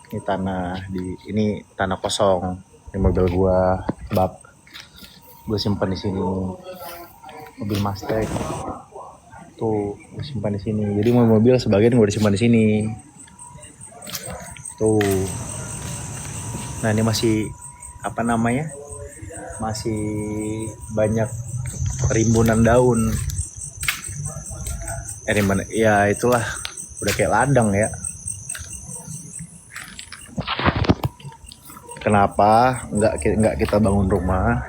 Ini tanah kosong. Ini mobil gua, bab. Gue simpan di sini. Mobil Mustang. Tuh, gue simpan di sini. Jadi mobil sebagian gue simpan di sini. Tuh. Nah, ini masih masih banyak rimbunan daun. Ya itulah, udah kayak ladang ya. Kenapa nggak kita bangun rumah?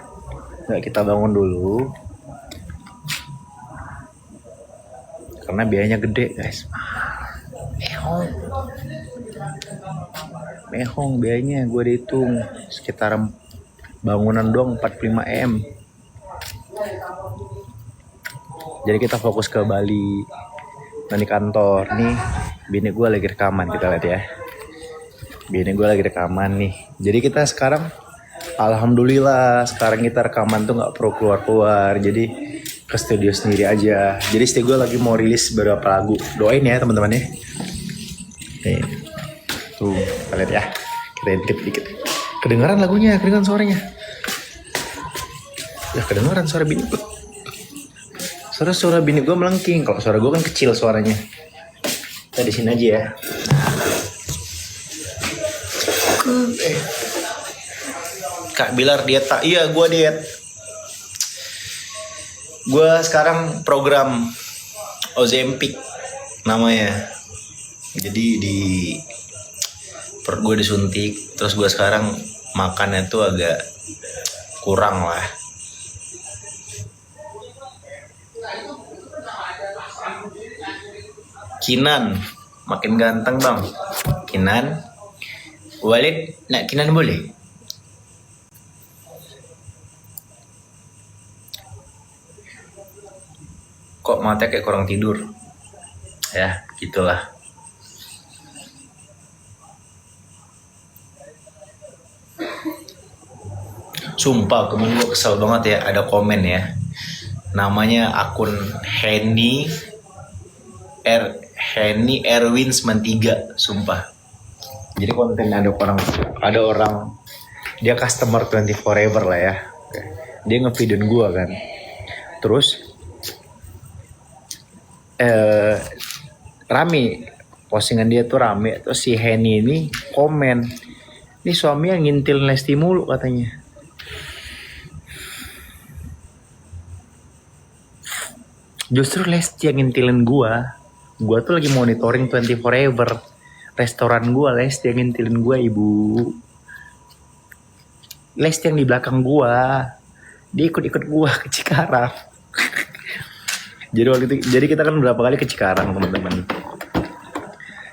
Nggak kita bangun dulu? Karena biayanya gede, guys. Mehong biayanya gue dihitung sekitar bangunan doang 45 M. Jadi kita fokus ke Bali. Nah, di kantor nih bini gue lagi rekaman, kita lihat ya. Bini gue lagi rekaman nih. Jadi kita sekarang alhamdulillah sekarang kita rekaman tuh nggak perlu keluar. Jadi ke studio sendiri aja. Jadi istri gue lagi mau rilis beberapa lagu. Doain ya teman-teman ya. Nih. Tuh, kita lihat ya. Kita intip dikit. Kedengaran lagunya, kedengaran suaranya. Ya kedengaran suara bini gue. Suara bini gue melengking. Kalau suara gue kan kecil suaranya. Kita di sini aja ya. Kak Bilar diet tak? Iya, gue diet. Gue sekarang program Ozempic namanya. Jadi di perut gue disuntik. Terus gue sekarang makannya tuh agak kurang lah. Kinan makin ganteng bang. Kinan Walid nak Kinan boleh? Kok mata kayak kurang tidur? Ya gitulah. Sumpah kemarin gue kesel banget ya, ada komen ya. Namanya akun Henny Erwin 93, sumpah. Jadi konten ada orang dia customer 24 forever lah ya. Dia ngevideoin gue kan. Terus rame postingan dia tuh rame. Terus si Henny ini komen, ini suaminya ngintil Lesti mulu katanya. Justru Lesti yang ngintilin gua tuh lagi monitoring 24 forever. Restoran gua Lesti yang ngintilin gua, ibu. Lesti yang di belakang gua, dia ikut gua ke Cikarang. Jadi kita kan berapa kali ke Cikarang teman-teman,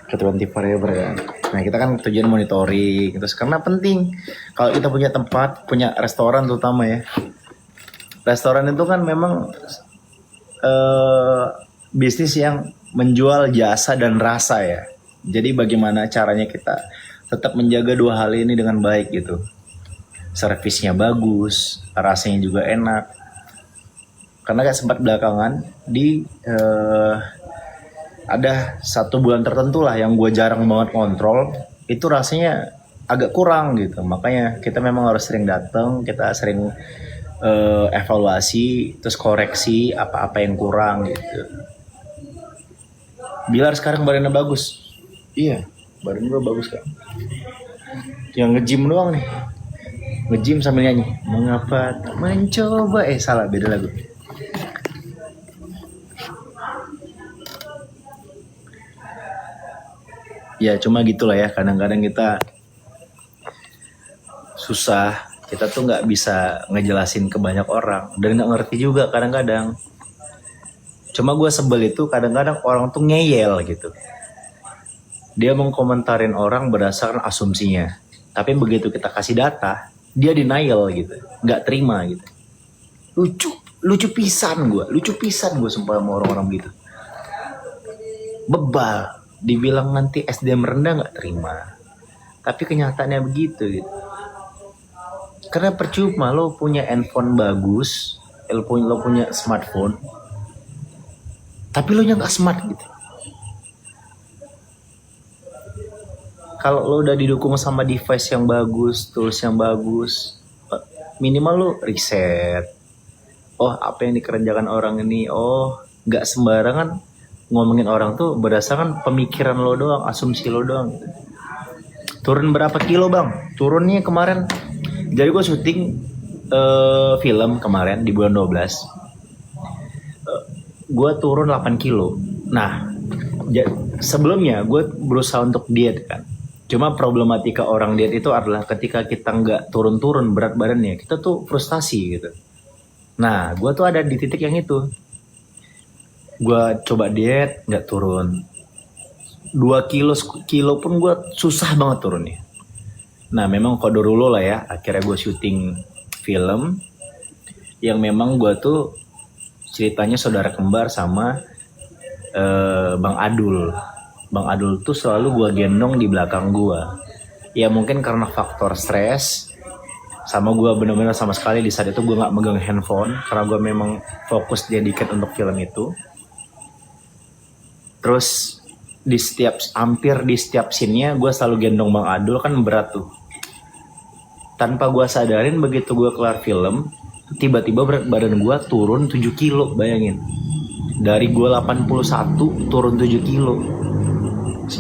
ke 24 forever kan. Nah kita kan tujuan monitoring, terus karena penting kalau kita punya tempat, punya restoran terutama ya. Restoran itu kan memang bisnis yang menjual jasa dan rasa ya. Jadi bagaimana caranya kita tetap menjaga dua hal ini dengan baik gitu. Servisnya bagus, rasanya juga enak. Karena kayak sempat belakangan ada 1 bulan tertentu lah yang gue jarang banget kontrol, itu rasanya agak kurang gitu. Makanya kita memang harus sering datang, kita sering evaluasi, terus koreksi apa-apa yang kurang gitu. Bilar sekarang badannya bagus. Iya, badan gue bagus kan. Yang nge-gym doang nih. Nge-gym sambil nyanyi. Mengapa tak mencoba? Salah, beda lagu. Ya cuma gitulah ya, kadang-kadang kita susah. Kita tuh nggak bisa ngejelasin ke banyak orang dan nggak ngerti juga kadang-kadang. Cuma gue sebel itu kadang-kadang orang tuh ngeyel gitu. Dia mengkomentarin orang berdasarkan asumsinya. Tapi begitu kita kasih data, dia denial gitu, nggak terima gitu. Lucu pisan gue sumpah sama orang-orang gitu. Bebal, dibilang nanti SDM rendah nggak terima. Tapi kenyataannya begitu gitu. Karena percuma lo punya handphone bagus, lo punya smartphone, tapi lo nya nggak smart gitu. kalau lo udah didukung sama device yang bagus, tools yang bagus, minimal lo riset. Oh, apa yang dikerjakan orang ini? Oh, nggak sembarangan ngomongin orang tuh berdasarkan pemikiran lo doang, asumsi lo doang. Turun berapa kilo bang? Turunnya kemarin. Jadi gue syuting film kemarin di bulan 12. Gue turun 8 kilo. Nah, sebelumnya gue berusaha untuk diet kan. Cuma problematika orang diet itu adalah ketika kita nggak turun-turun berat badannya, kita tuh frustasi gitu. Nah, gue tuh ada di titik yang itu. Gue coba diet, nggak turun. 2 kilo pun gue susah banget turunnya. Nah, memang kodorulo lah ya. Akhirnya gue syuting film yang memang gue tuh ceritanya saudara kembar sama Bang Adul. Bang Adul tuh selalu gue gendong di belakang gue. Ya mungkin karena faktor stres, sama gue bener-bener sama sekali di saat itu gue nggak megang handphone karena gue memang fokus dedicated untuk film itu. Terus hampir di setiap scene-nya gue selalu gendong Bang Adul, kan berat tuh. Tanpa gue sadarin begitu gue kelar film, tiba-tiba berat badan gue turun 7 kilo, bayangin. Dari gue 81 turun 7 kilo.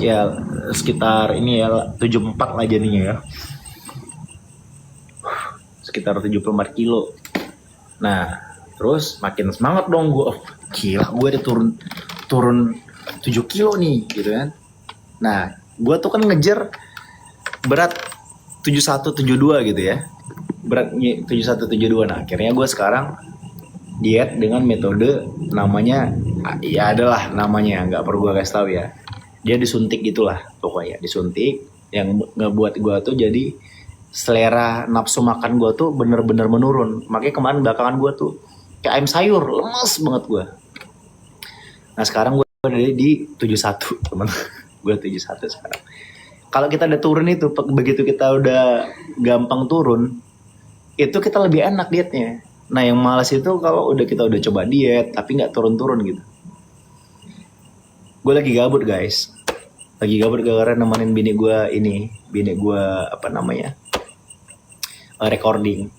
Ya sekitar ini ya 74 lah jadinya ya. Sekitar 74 kilo. Nah, terus makin semangat dong gue. Oh, gila, gue udah turun 7 kilo nih gitu kan. Nah, gue tuh kan ngejar berat 71 72 gitu ya. Beratnya 71 72. Nah, akhirnya gue sekarang diet dengan metode namanya, ya adalah namanya, nggak perlu gue kasih tahu ya. Dia disuntik gitulah pokoknya, disuntik yang ngebuat gue tuh jadi selera nafsu makan gue tuh bener-bener menurun. Makanya kemarin belakangan gue tuh kayak ayam sayur, lemes banget gue. Nah sekarang gue ada di 71 teman. Gue 71 sekarang. Kalau kita udah turun itu, begitu kita udah gampang turun, itu kita lebih enak dietnya. Nah yang malas itu kalau kita udah coba diet tapi nggak turun-turun gitu. Gue lagi gabut guys. Lagi gabut gara-gara nemenin bini gue apa namanya, recording.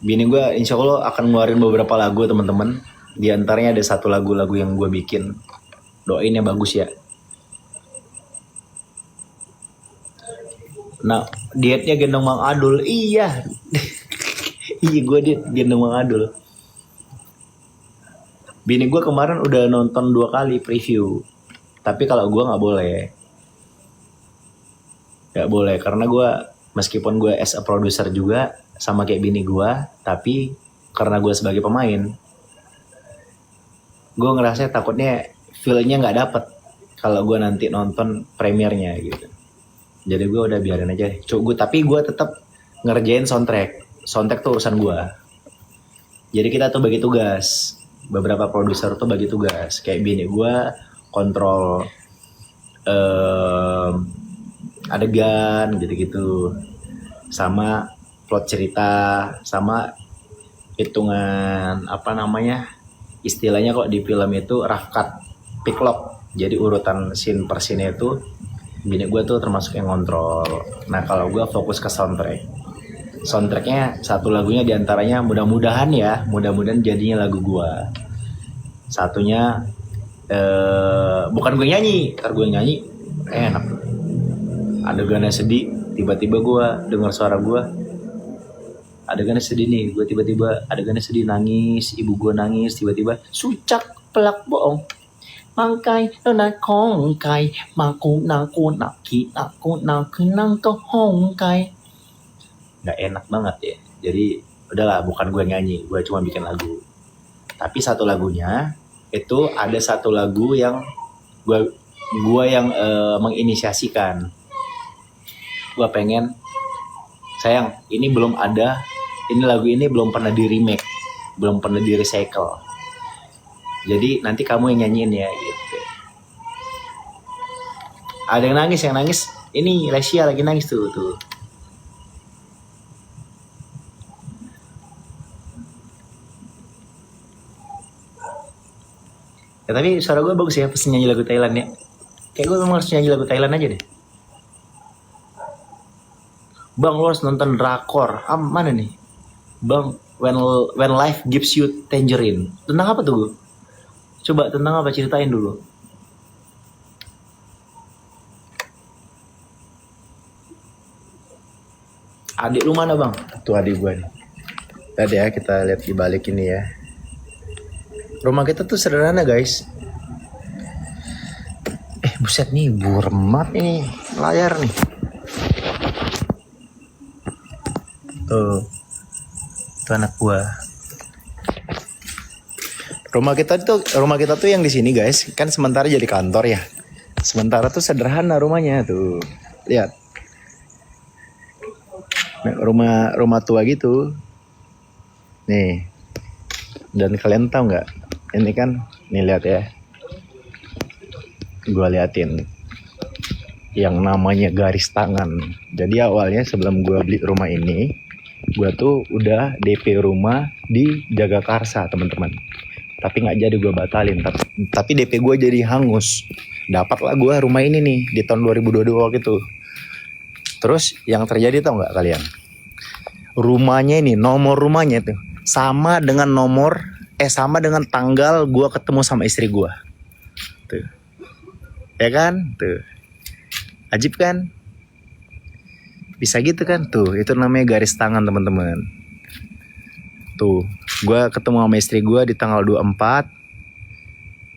Bini gue insya Allah akan ngeluarin beberapa lagu teman-teman. Di antaranya ada satu lagu-lagu yang gue bikin. Doain ya bagus ya. Nah dietnya gendong Mang Adul. Iya. Iya gue diet gendong Mang Adul. Bini gue kemarin udah nonton 2 kali preview. Tapi kalau gue gak boleh. Gak boleh karena gue, meskipun gue as a producer juga sama kayak bini gue, tapi karena gue sebagai pemain, gue ngerasa takutnya feel-nya gak dapet kalau gue nanti nonton premiernya gitu. Jadi gue udah biarin aja. Tapi gue tetap ngerjain soundtrack. Soundtrack tuh urusan gue. Jadi kita tuh bagi tugas. Beberapa produser tuh bagi tugas. Kayak bini gue kontrol adegan gitu-gitu. Sama plot cerita. Sama hitungan apa namanya, istilahnya kok di film itu rough cut, pick lock. Jadi urutan scene per scene itu bini gue tuh termasuk yang kontrol. Nah kalau gue fokus ke soundtracknya satu lagunya diantaranya mudah-mudahan jadinya lagu gue. Satunya bukan gue nyanyi, ntar gue nyanyi enak. Adegannya sedih, tiba-tiba gue dengar suara gue. Adegannya sedih nih, gue tiba-tiba adegannya sedih, nangis, ibu gue nangis, tiba-tiba sucak pelak bohong. Mangkai na kongkai maku naku naki naku naku nangko hongkai. Nggak enak banget ya. Jadi udahlah, bukan gue nyanyi, gue cuma bikin lagu. Tapi satu lagunya itu ada satu lagu yang gue yang menginisiasikan. Gue pengen, sayang ini belum ada, ini lagu ini belum pernah di remake, belum pernah di recycle. Jadi nanti kamu yang nyanyiin ya gitu. Ada yang nangis. Ini Lesia lagi nangis tuh. Ya tapi suara gue bagus ya pas nyanyi lagu Thailand ya. Kayak gue memang harus nyanyi lagu Thailand aja deh. Bang, lo harus nonton drakor. Mana nih? Bang, when life gives you tangerine. Tentang apa tuh, gue? Coba tentang apa, ceritain dulu. Adik lu mana, Bang? Tuh adik gue nih. Tadi ya kita lihat di balik ini ya. Rumah kita tuh sederhana, guys. Buset nih, burmat nih layar nih. Tuh anak gua. Rumah kita tuh yang di sini, guys. Kan sementara jadi kantor ya. Sementara tuh sederhana rumahnya tuh. Lihat. Nah, rumah tua gitu. Nih. Dan kalian tahu nggak? Ini kan, nih lihat ya. Gua liatin yang namanya garis tangan. Jadi awalnya sebelum gua beli rumah ini, gue tuh udah DP rumah di Jagakarsa, teman-teman. Tapi nggak jadi, gue batalin. Tapi DP gue jadi hangus. Dapatlah gue rumah ini nih di tahun 2022 gitu. Terus yang terjadi tau nggak kalian? Rumahnya ini, nomor rumahnya tuh sama dengan sama dengan tanggal gue ketemu sama istri gue. Tuh, ya kan? Tuh, ajib kan? Bisa gitu kan? Tuh, itu namanya garis tangan, teman-teman. Tuh, gue ketemu sama istri gue di tanggal 24.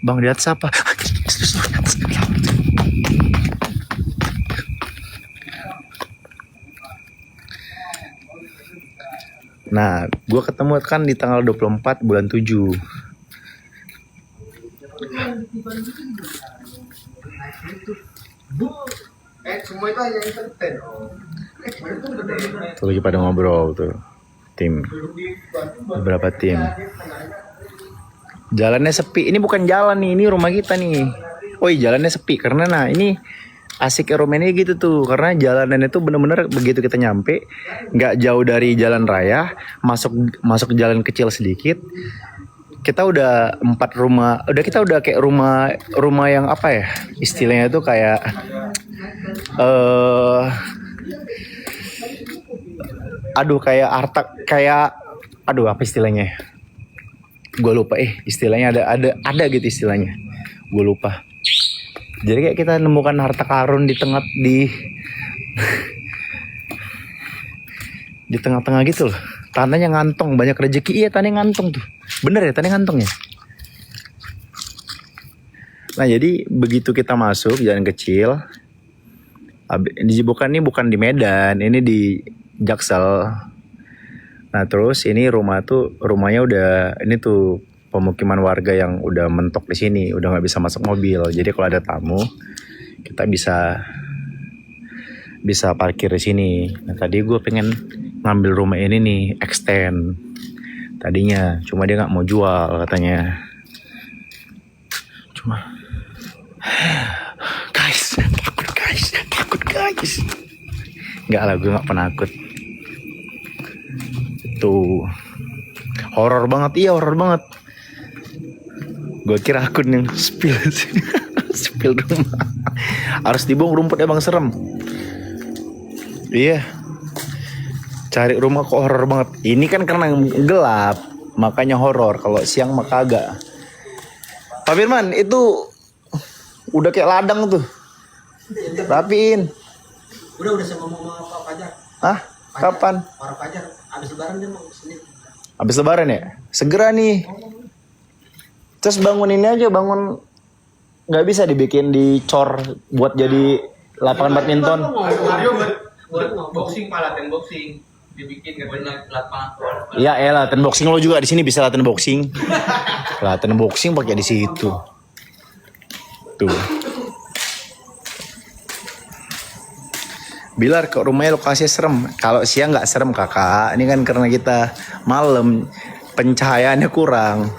Bang, di atas apa? Nah, gue ketemu kan di tanggal 24 bulan 7. Semua itu hanya entertain. Tuh lagi pada ngobrol tuh. Tim. Beberapa tim. Jalannya sepi. Ini bukan jalan nih, ini rumah kita nih. Oh iya, jalannya sepi karena ini asik rumah ini gitu tuh. Karena jalanannya tuh bener-bener begitu kita nyampe, nggak jauh dari jalan raya, masuk jalan kecil sedikit. Kita udah 4 rumah. Kita udah kayak rumah yang apa ya? Istilahnya tuh kayak apa istilahnya? Gue lupa istilahnya ada gitu istilahnya. Gue lupa. Jadi kayak kita nemukan harta karun di tengah-tengah gitu loh. Tanahnya ngantong, banyak rezeki. Iya, tanahnya ngantong tuh. Bener ya, tanahnya ngantong ya. Nah, jadi begitu kita masuk jalan kecil, bukan di Medan, ini di Jaksel. Nah, terus ini rumahnya udah, ini tuh pemukiman warga yang udah mentok di sini, udah nggak bisa masuk mobil. Jadi kalau ada tamu, kita bisa parkir di sini. Nah, tadi gue pengen ngambil rumah ini nih, extend. Tadinya, cuma dia nggak mau jual katanya. Takut guys. Nggak lah, gue nggak penakut. Tuh, horor banget, horor banget. Gue kira akun yang spill rumah. Harus dibong rumput emang serem. Iya. Cari rumah kok horor banget. Ini kan karena gelap, makanya horor. Kalau siang mah kagak. Pak Firman, itu udah kayak ladang tuh. Rapiin. Udah saya ngomong sama Pak Fajar. Hah? Kapan? Pak Fajar, habis lebaran dia mau kesini. Habis lebaran ya? Segera nih. Terus bangun ini aja, nggak bisa dibikin dicor buat jadi lapangan badminton. Buat boxing, latihan boxing. Dibikin katanya lapangan. Iya, latihan boxing lo juga di sini bisa latihan boxing. Latihan boxing pakai di situ. Tuh. Bilar, ke rumahnya lokasinya serem. Kalau siang nggak serem kakak. Ini kan karena kita malam, pencahayaannya kurang.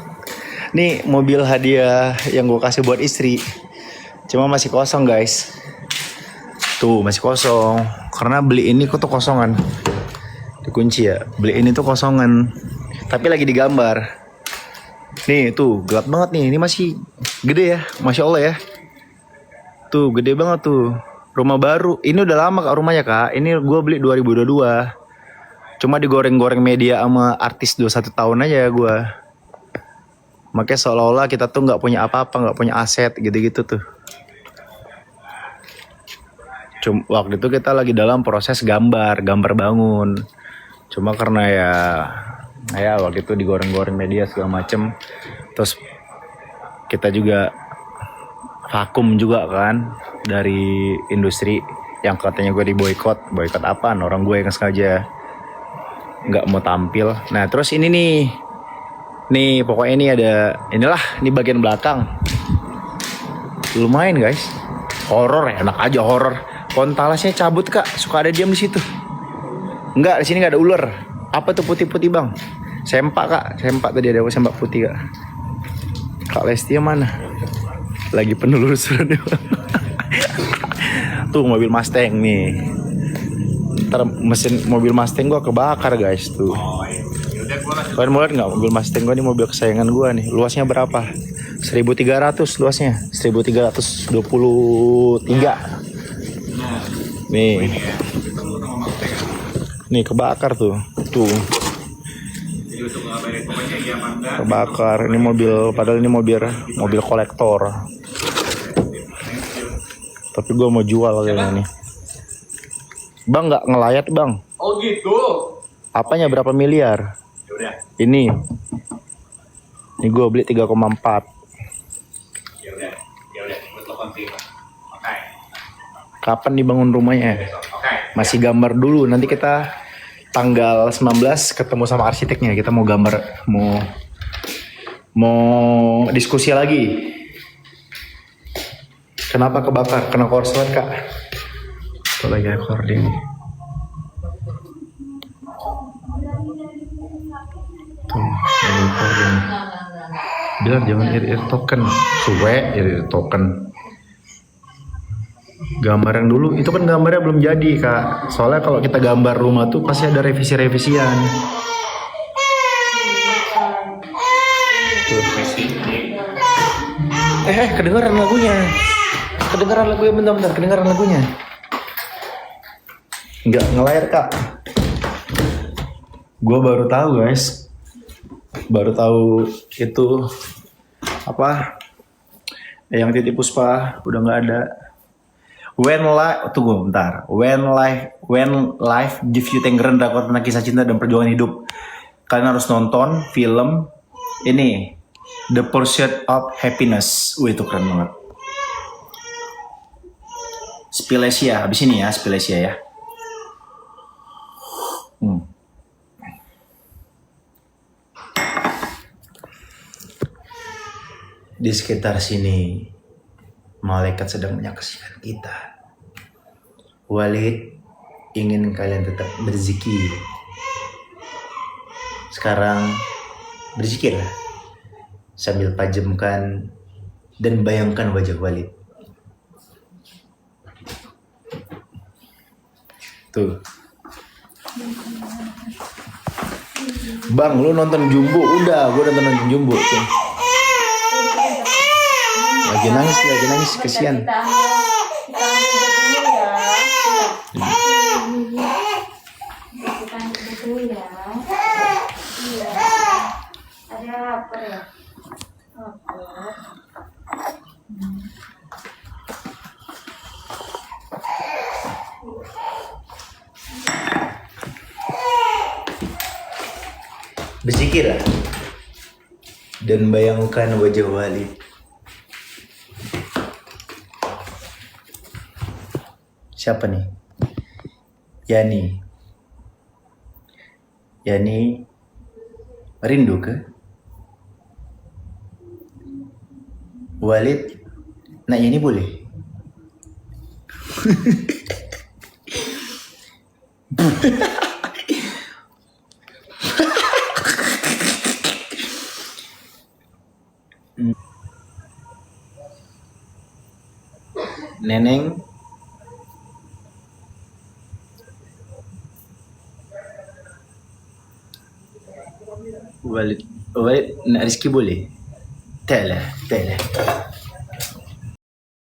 Nih mobil hadiah yang gue kasih buat istri. Cuma masih kosong guys. Tuh masih kosong. Karena beli ini kok tuh kosongan. Dikunci ya. Beli ini tuh kosongan. Tapi lagi digambar. Nih tuh gelap banget nih. Ini masih Gede ya, Masya Allah ya. Tuh gede banget tuh. Rumah baru. Ini udah lama kak rumahnya kak. Ini gue beli 2022. Cuma digoreng-goreng media sama artis 21 tahun aja gue. Makanya seolah-olah kita tuh nggak punya apa-apa, nggak punya aset gitu-gitu tuh. Cuma waktu itu kita lagi dalam proses gambar bangun. Cuma karena ya waktu itu digoreng-goreng media segala macem. Terus kita juga vakum juga kan dari industri yang katanya gue boykot apaan, orang gue yang sengaja nggak mau tampil. Nah terus ini nih pokoknya ini ini bagian belakang lumayan guys, horor ya, enak aja horor. Pohon talasnya cabut kak, suka ada diam di situ. Enggak, di sini nggak ada ular. Apa tuh putih-putih bang? Sempak kak, sempak tadi ada sempak putih kak. Kak Lestia mana? Lagi penelusuran. Tuh mobil Mustang nih. Ntar mesin mobil Mustang gua kebakar guys tuh. Kalian mau lihat nggak mobil Mustang gua nih, mobil kesayangan gua nih. Luasnya berapa? 1.300 luasnya. 1.323. Nih kebakar tuh. Kebakar. Ini mobil, padahal ini mobil kolektor. Tapi gue mau jual kayaknya nih. Bang nggak ngelayat bang? Oh gitu. Apanya berapa miliar? Yaudah. Ini gue beli 3,4. Yaudah. Gue telepon sih. Oke. Kapan dibangun rumahnya? Masih gambar dulu. Nanti kita tanggal 19 ketemu sama arsiteknya. Kita mau gambar, mau diskusi lagi. Kenapa kebakar? Kena korslet kak. Itu lagi recording. Tuh, lagi recording. Bilang jangan irit token. Suwe irit token. Gambar yang dulu itu kan gambarnya belum jadi kak. Soalnya kalau kita gambar rumah tuh pasti ada revisi-revisian. Tuh. Kedengaran lagunya. Bentar, kedengaran lagunya. Nggak ngelayar kak. Gue baru tahu guys. Baru tahu itu apa? Yang Titi Puspa udah nggak ada. When life give you tenggeran drakor tentang kisah cinta dan perjuangan hidup. Kalian harus nonton film ini The Pursuit of Happiness. Wih itu keren banget. Spilesia, habis ini ya Spilesia ya. Di sekitar sini malaikat sedang menyaksikan kita. Walid ingin kalian tetap berzikir. Sekarang berzikirlah sambil pajamkan dan bayangkan wajah Walid. Tuh. Bang, lu nonton Jumbo? Udah, gue udah nonton Jumbo tuh. Lagi nangis, kesian. Berzikirlah dan bayangkan wajah Walid. Siapa nih? Yani rindu ke? Walid, nak Yani boleh? Neneng Walid nak Rizky boleh? Tak lah